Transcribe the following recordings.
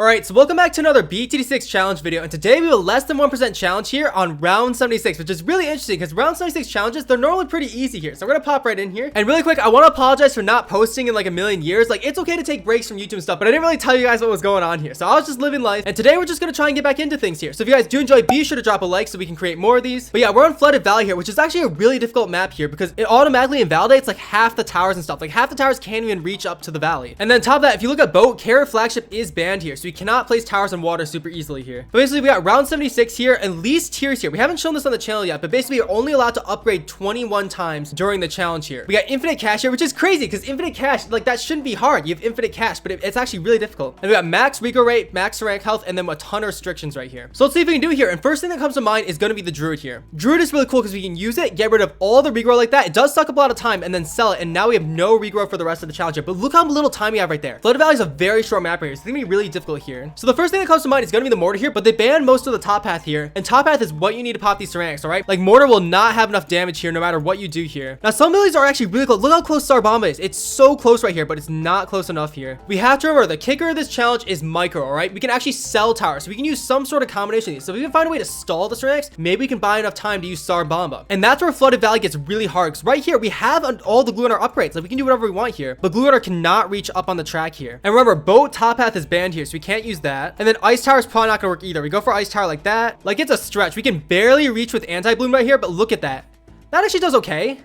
Alright, so welcome back to another BTD6 challenge video, and today we have a less than 1% challenge here on round 76, which is really interesting because round 76 challenges, they're normally pretty easy here. So we're gonna pop right in here. And really quick, I want to apologize for not posting in like a million years. Like, it's okay to take breaks from YouTube and stuff, but I didn't really tell you guys what was going on here. So I was just living life, and today we're just gonna try and get back into things here. So if you guys do enjoy, be sure to drop a like so we can create more of these. But yeah, we're on Flooded Valley here, which is actually a really difficult map here because it automatically invalidates like half the towers and stuff. Like half the towers can't even reach up to the valley. And then top of that, if you look at boat, Carrot Flagship is banned here, so you cannot place towers and water super easily here. But basically we got round 76 here and least tiers here. We haven't shown this on the channel yet, but basically you're only allowed to upgrade 21 times during the challenge here. We got infinite cash here, which is crazy because infinite cash, like, that shouldn't be hard. You have infinite cash, but it's actually really difficult. And we got max regrow rate, max ceramic health, and then a ton of restrictions right here. So let's see if we can do it here. And first thing that comes to mind is going to be the druid here. Druid is really cool because we can use it, get rid of all the regrow like that. It does suck up a lot of time, and then sell it, and now we have no regrow for the rest of the challenge here. But look how little time we have right there. Flooded Valley is a very short map right here, so it's gonna be really difficult here. So the first thing that comes to mind is going to be the mortar here, but they banned most of the top path here, and top path is what you need to pop these ceramics. All right, like mortar will not have enough damage here no matter what you do here. Now some abilities are actually really close. Look how close Star Bomba is. It's so close right here, but it's not close enough here. We have to remember the kicker of this challenge is micro. All right, we can actually sell towers, so we can use some sort of combination of these. So if we can find a way to stall the ceramics, maybe we can buy enough time to use Star Bomba. And that's where Flooded Valley gets really hard, because right here we have all the glue in our upgrades. Like, we can do whatever we want here, but glue Gunner cannot reach up on the track here. And remember, boat top path is banned here, so we can't use that. And then ice tower is probably not gonna work either. We go for ice tower like that. Like, it's a stretch. We can barely reach with anti-bloom right here, but look at that. That actually does okay.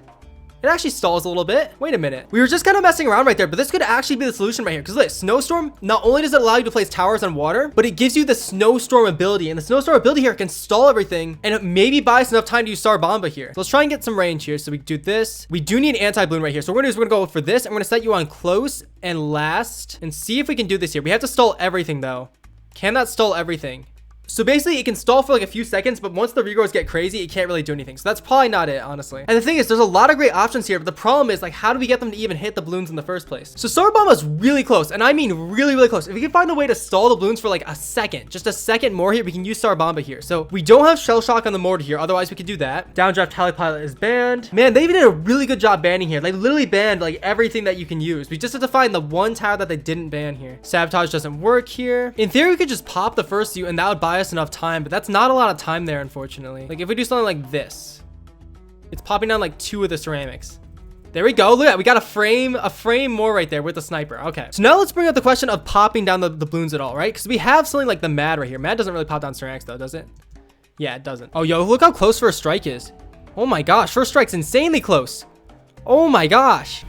It actually stalls a little bit. Wait a minute. We were just kind of messing around right there, but this could actually be the solution right here. Because look, snowstorm, not only does it allow you to place towers on water, but it gives you the snowstorm ability. And the snowstorm ability here can stall everything, and it maybe buys enough time to use Star Bomba here. So let's try and get some range here. So we do this. We do need anti-bloom right here. So what we're gonna do is we're gonna go for this. I'm gonna set you on close and last and see if we can do this here. We have to stall everything though. Can that stall everything? So basically it can stall for like a few seconds, but once the regrows get crazy, it can't really do anything. So that's probably not it, honestly. And the thing is, there's a lot of great options here, but the problem is, like, how do we get them to even hit the balloons in the first place? So Star Bomba is really close, and I mean really, really close. If we can find a way to stall the balloons for like a second, just a second more here, we can use Star Bomba here. So we don't have Shell Shock on the mortar here, otherwise we could do that. Downdraft Tally Pilot is banned. Man, they even did a really good job banning here. They literally banned like everything that you can use. We just have to find the one tower that they didn't ban here. Sabotage doesn't work here. In theory, we could just pop the first suit, and that would buy us enough time, but that's not a lot of time there, unfortunately. Like, if we do something like this, it's popping down like 2 of the ceramics. There we go. Look at that. We got a frame more right there with the sniper. Okay. So now let's bring up the question of popping down the balloons at all, right? Because we have something like the Mad right here. Mad doesn't really pop down ceramics though, does it? Yeah, it doesn't. Oh, yo, look how close First Strike is. Oh my gosh. First Strike's insanely close. Oh my gosh.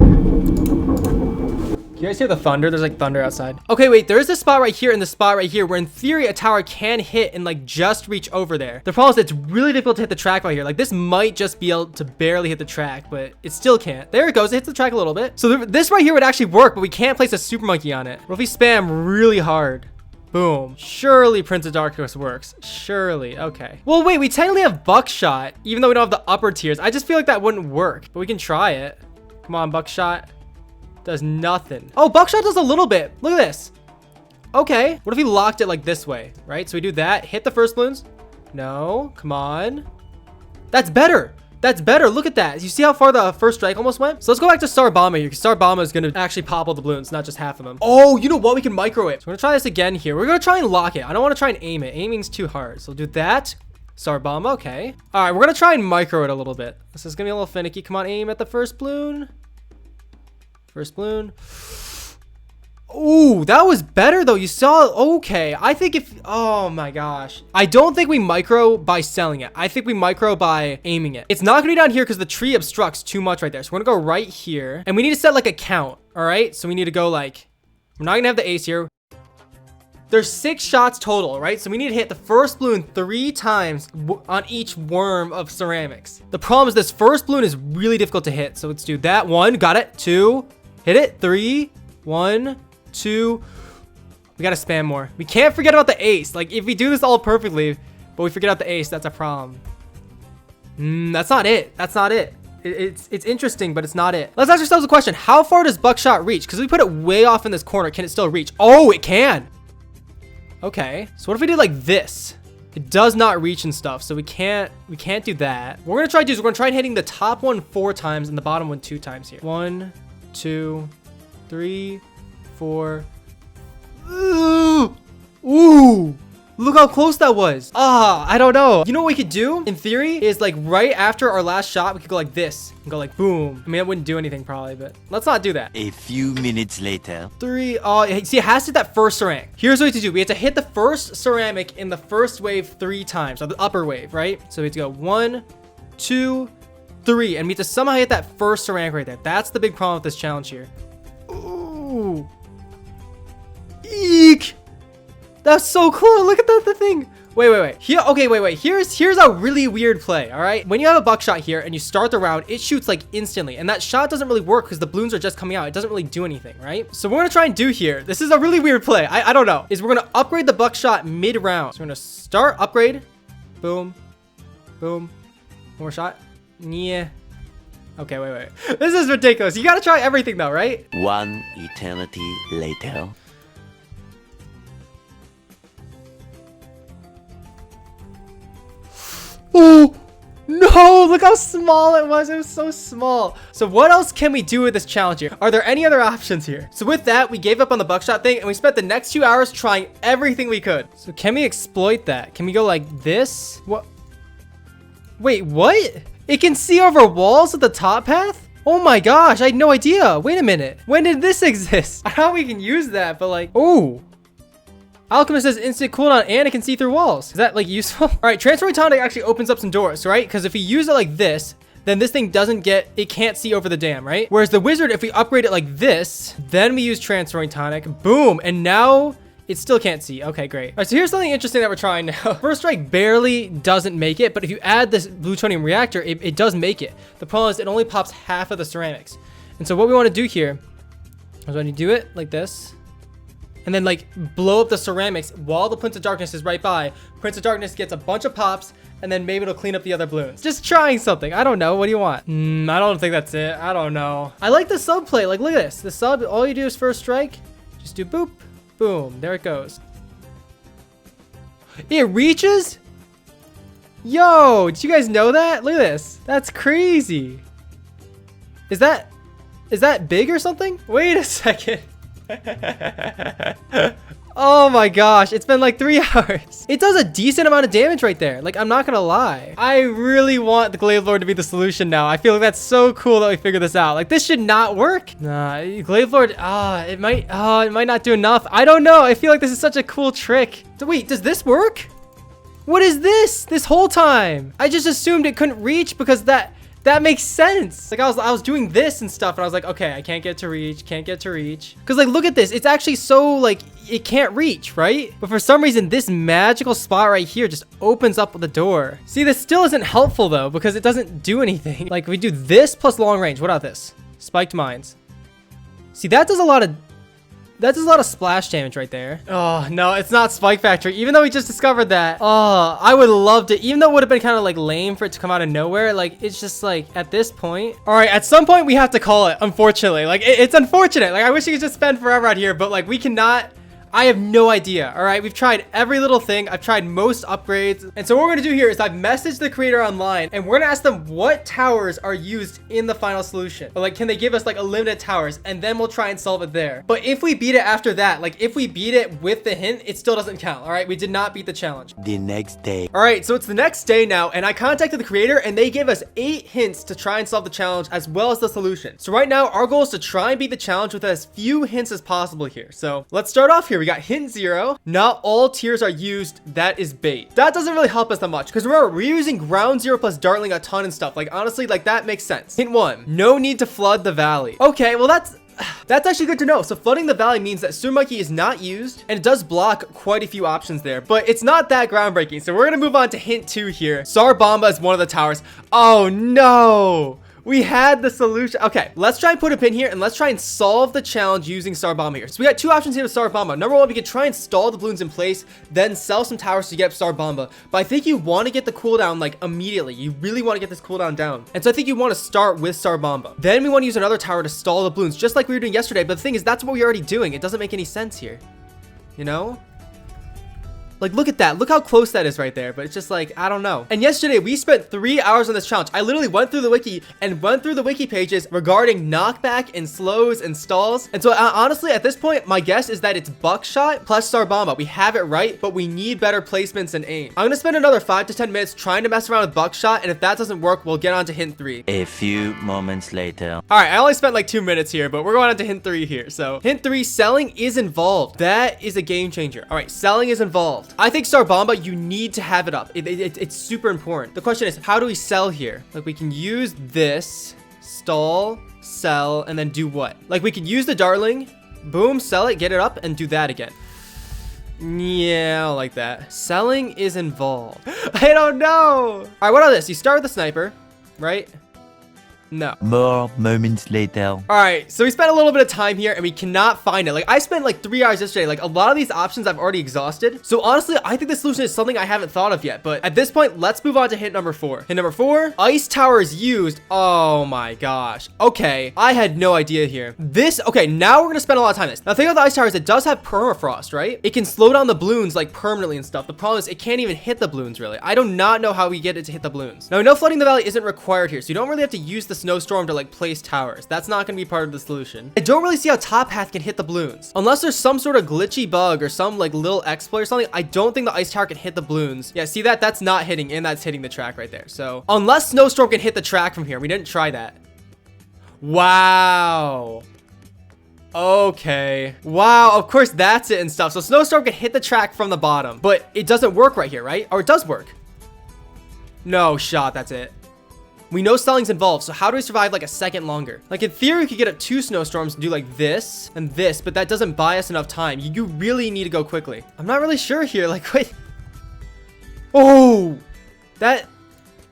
You guys hear the thunder? There's like thunder outside. Okay, wait, there is this spot right here and this spot right here where in theory a tower can hit and like just reach over there. The problem is it's really difficult to hit the track right here. Like, this might just be able to barely hit the track, but it still can't. There it goes. It hits the track a little bit. So this right here would actually work, but we can't place a super monkey on it. What if we spam really hard? Boom. Surely Prince of Darkness works. Surely. Okay. Well, wait, we technically have Buckshot, even though we don't have the upper tiers. I just feel like that wouldn't work, but we can try it. Come on, Buckshot. Does nothing. Oh, Buckshot does a little bit. Look at this. Okay. What if we locked it like this way, right? So we do that. Hit the first balloons. No. Come on. That's better. That's better. Look at that. You see how far the first strike almost went? So let's go back to Star Bomba here, because Star Bomba is going to actually pop all the balloons, not just half of them. Oh, you know what? We can micro it. So we're going to try this again here. We're going to try and lock it. I don't want to try and aim it. Aiming's too hard. So we'll do that. Star Bomba. Okay. All right. We're going to try and micro it a little bit. This is going to be a little finicky. Come on. Aim at the first balloon. First balloon. Ooh, that was better though. You saw. Okay, I think if, oh my gosh, I don't think we micro by selling it. I think we micro by aiming it. It's not gonna be down here because the tree obstructs too much right there. So we're gonna go right here, and we need to set like a count. All right, so we need to go like, we're not gonna have the ace here. There's 6 shots total, right? So we need to hit the first balloon 3 times on each worm of ceramics. The problem is this first balloon is really difficult to hit. So let's do that. 1, got it. 2, hit it. 3, 1, 2. We gotta spam more. We can't forget about the ace. Like, if we do this all perfectly, but we forget about the ace, that's a problem. That's not it. That's not it. It's interesting, but it's not it. Let's ask ourselves a question. How far does Buckshot reach? Because we put it way off in this corner. Can it still reach? Oh, it can. Okay. So what if we did like this? It does not reach and stuff, so we can't do that. What we're gonna try to do is we're gonna try hitting the top one 4 times and the bottom one 2 times here. 1, 2, 3, 4. Ooh. Look how close that was. I don't know. You know what we could do in theory is like right after our last shot, we could go like this and go like boom. I mean, it wouldn't do anything probably, but let's not do that. A few minutes later. 3. Oh, see, it has to hit that first ceramic. Here's what we have to do. We have to hit the first ceramic in the first wave 3 times, or the upper wave, right? So we have to go 1, 2, 3, and we have to somehow hit that first ceramic right there. That's the big problem with this challenge here. Ooh. Eek. That's so cool. Look at the thing. Wait. Here, okay, wait. Here's a really weird play, all right? When you have a buckshot here and you start the round, it shoots like instantly. And that shot doesn't really work because the balloons are just coming out. It doesn't really do anything, right? So we're gonna try and do here. This is a really weird play. I don't know. Is we're gonna upgrade the buckshot mid-round. So we're gonna start, upgrade. Boom. Boom. One more shot. Yeah. Okay, wait. This is ridiculous. You gotta try everything though, right? One eternity later. Oh no, look how small it was. It was so small. So what else can we do with this challenge here? Are there any other options here? So with that, we gave up on the buckshot thing and we spent the next 2 hours trying everything we could. So can we exploit that? Can we go like this? What? Wait, what? It can see over walls at the top path? Oh my gosh, I had no idea. Wait a minute. When did this exist? I don't know we can use that, but like, oh. Alchemist says instant cooldown and it can see through walls. Is that like useful? All right, transferring tonic actually opens up some doors, right? Because if we use it like this, then this thing it can't see over the dam, right? Whereas the wizard, if we upgrade it like this, then we use transferring tonic, boom, and now it still can't see. Okay, great. All right, so here's something interesting that we're trying now. First strike barely doesn't make it, but if you add this plutonium reactor, it does make it. The problem is it only pops half of the ceramics. And so what we want to do here is when you do it like this, and then like blow up the ceramics while the Prince of Darkness is right by. Prince of Darkness gets a bunch of pops and then maybe it'll clean up the other balloons. Just trying something. I don't know. What do you want? I don't think that's it. I don't know. I like the sub play. Like, look at this. The sub, all you do is first strike. Just do boop, boom. There it goes. It reaches? Yo, did you guys know that? Look at this. That's crazy. Is that big or something? Wait a second. Oh my gosh, it's been like 3 hours. It does a decent amount of damage right there. Like, I'm not gonna lie. I really want the Glaive Lord to be the solution now. I feel like that's so cool that we figured this out. Like, this should not work. Nah, Glaive Lord, it might not do enough. I don't know. I feel like this is such a cool trick. So wait, does this work? What is this whole time? I just assumed it couldn't reach because that makes sense. Like I was doing this and stuff and I was like, okay, I can't get to reach. Cause like, look at this. It's actually so like, it can't reach, right? But for some reason, this magical spot right here just opens up the door. See, this still isn't helpful though, because it doesn't do anything. Like we do this plus long range. What about this? Spiked mines. See, that does a lot of splash damage right there. Oh, no, it's not Spike Factory. Even though we just discovered that. Oh, I would love to. Even though it would have been kind of like lame for it to come out of nowhere. Like, it's just like at this point. All right, at some point we have to call it, unfortunately. Like, it's unfortunate. Like, I wish you could just spend forever out here. But like, we cannot. I have no idea. All right, we've tried every little thing. I've tried most upgrades. And so what we're gonna do here is I've messaged the creator online and we're gonna ask them what towers are used in the final solution. But like, can they give us like unlimited towers? And then we'll try and solve it there. But if we beat it after that, like if we beat it with the hint, it still doesn't count. All right, we did not beat the challenge. The next day. All right, so it's the next day now and I contacted the creator and they gave us 8 hints to try and solve the challenge as well as the solution. So right now our goal is to try and beat the challenge with as few hints as possible here. So let's start off here. We got hint 0. Not all tiers are used. That is bait. That doesn't really help us that much because remember, we're using ground 0 plus dartling a ton and stuff. Like honestly, like that makes sense. Hint 1. No need to flood the valley. Okay, well that's actually good to know. So flooding the valley means that Sewer Monkey is not used and it does block quite a few options there, but it's not that groundbreaking. So we're gonna move on to hint 2 here. Sarbamba is one of the towers. Oh no. We had the solution. Okay, let's try and put a pin here and let's try and solve the challenge using Sarbamba here. So we got 2 options here with Sarbamba. Number 1, we could try and stall the balloons in place, then sell some towers to get up Sarbamba. But I think you want to get the cooldown like immediately. You really want to get this cooldown down. And so I think you want to start with Sarbamba. Then we want to use another tower to stall the balloons, just like we were doing yesterday. But the thing is, that's what we're already doing. It doesn't make any sense here. You know? Like, look at that. Look how close that is right there. But it's just like, I don't know. And yesterday, we spent 3 hours on this challenge. I literally went through the wiki and went through the wiki pages regarding knockback and slows and stalls. And so honestly, at this point, my guess is that it's buckshot plus star bomba. We have it right, but we need better placements and aim. I'm gonna spend another 5 to 10 minutes trying to mess around with buckshot. And if that doesn't work, we'll get on to hint 3. A few moments later. All right, I only spent like 2 minutes here, but we're going on to hint 3 here. So hint 3, selling is involved. That is a game changer. All right, selling is involved. I think star bomba, you need to have it up. It's super important. The question is, how do we sell here? Like, we can use this, stall, sell, and then do what? Like, we can use the darling, boom, sell it, get it up, and do that again. Yeah, I don't like that. Selling is involved. I don't know. All right, what about this? You start with the sniper, right? No. More moments later. All right, so we spent a little bit of time here and we cannot find it. Like, I spent like 3 hours yesterday. Like, a lot of these options I've already exhausted. So honestly, I think the solution is something I haven't thought of yet. But at this point, let's move on to hint number 4. Hint number 4, ice tower is used. Oh my gosh. Okay, I had no idea here. Okay, now we're gonna spend a lot of time on this. Now, the thing about the ice tower is it does have permafrost, right? It can slow down the balloons like permanently and stuff. The problem is it can't even hit the balloons really. I do not know how we get it to hit the balloons. Now, we know flooding the valley isn't required here, so you don't really have to use the snowstorm to like place towers. That's not gonna be part of the solution. I don't really see how top path can hit the balloons unless there's some sort of glitchy bug or some like little exploit or something. I don't think the ice tower can hit the balloons. Yeah, see that? That's not hitting, and that's hitting the track right there. So unless snowstorm can hit the track from here, we didn't try that. Wow. Okay. Wow, of course that's it and stuff. So snowstorm can hit the track from the bottom, but it doesn't work right here, right? Or it does work. No shot, that's it. We know selling's involved, so how do we survive like a second longer? Like, in theory, we could get up 2 snowstorms and do like this and this, but that doesn't buy us enough time. You really need to go quickly. I'm not really sure here. Like, wait. Oh, that...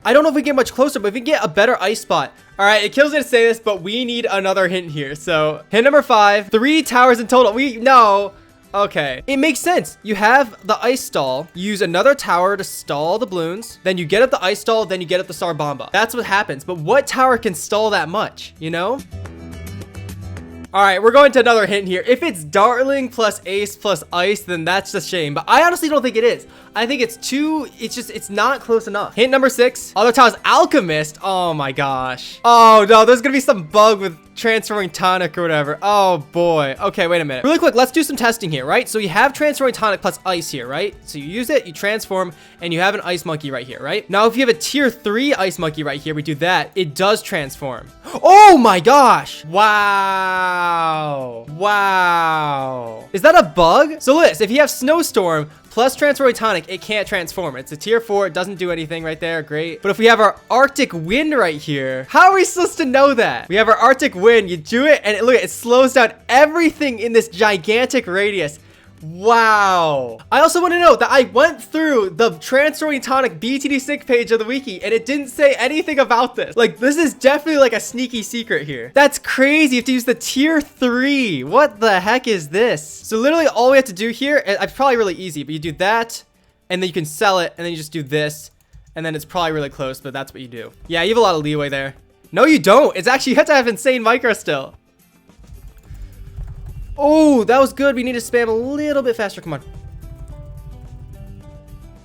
I don't know if we get much closer, but if we get a better ice spot. All right, it kills me to say this, but we need another hint here. So, hint number 5, 3 towers in total. No. Okay, it makes sense. You have the ice stall, use another tower to stall the balloons, then you get up the ice stall, then you get up the star bomba. That's what happens. But what tower can stall that much, you know? All right, we're going to another hint here. If it's darling plus ace plus ice, then that's a shame. But I honestly don't think it is. I think it's not close enough. Hint number 6, other tiles, alchemist. Oh my gosh. Oh no, there's gonna be some bug with transferring tonic or whatever. Oh boy. Okay, wait a minute. Really quick, let's do some testing here, right? So you have transferring tonic plus ice here, right? So you use it, you transform, and you have an ice monkey right here, right? Now, if you have a tier 3 ice monkey right here, we do that. It does transform. Oh my gosh. Wow. Wow. Is that a bug? So Liz, if you have snowstorm plus transfer tonic, it can't transform. It's a tier 4. It doesn't do anything right there. Great. But if we have our Arctic wind right here, how are we supposed to know that? We have our Arctic wind. You do it, and look, it slows down everything in this gigantic radius. Wow. I also want to note that I went through the transferring tonic BTD6 page of the wiki and it didn't say anything about this. Like, this is definitely like a sneaky secret here. That's crazy. You have to use the tier 3. What the heck is this? So literally all we have to do here, it's probably really easy, but you do that and then you can sell it and then you just do this and then it's probably really close, but that's what you do. Yeah, you have a lot of leeway there. No, you don't. It's actually, you have to have insane micro still. Oh, that was good. We need to spam a little bit faster. Come on.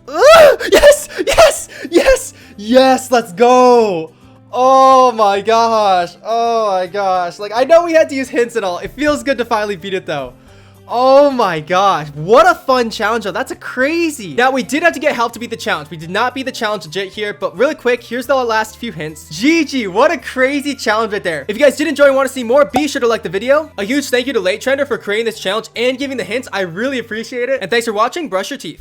Yes! Yes! Yes! Yes! Let's go! Oh my gosh. Oh my gosh. Like, I know we had to use hints and all. It feels good to finally beat it though. Oh my gosh, what a fun challenge though. That's a crazy. Now, we did have to get help to beat the challenge. We did not beat the challenge legit here, but really quick, here's the last few hints. GG, what a crazy challenge right there. If you guys did enjoy and want to see more, be sure to like the video. A huge thank you to Late Trender for creating this challenge and giving the hints. I really appreciate it. And thanks for watching. Brush your teeth.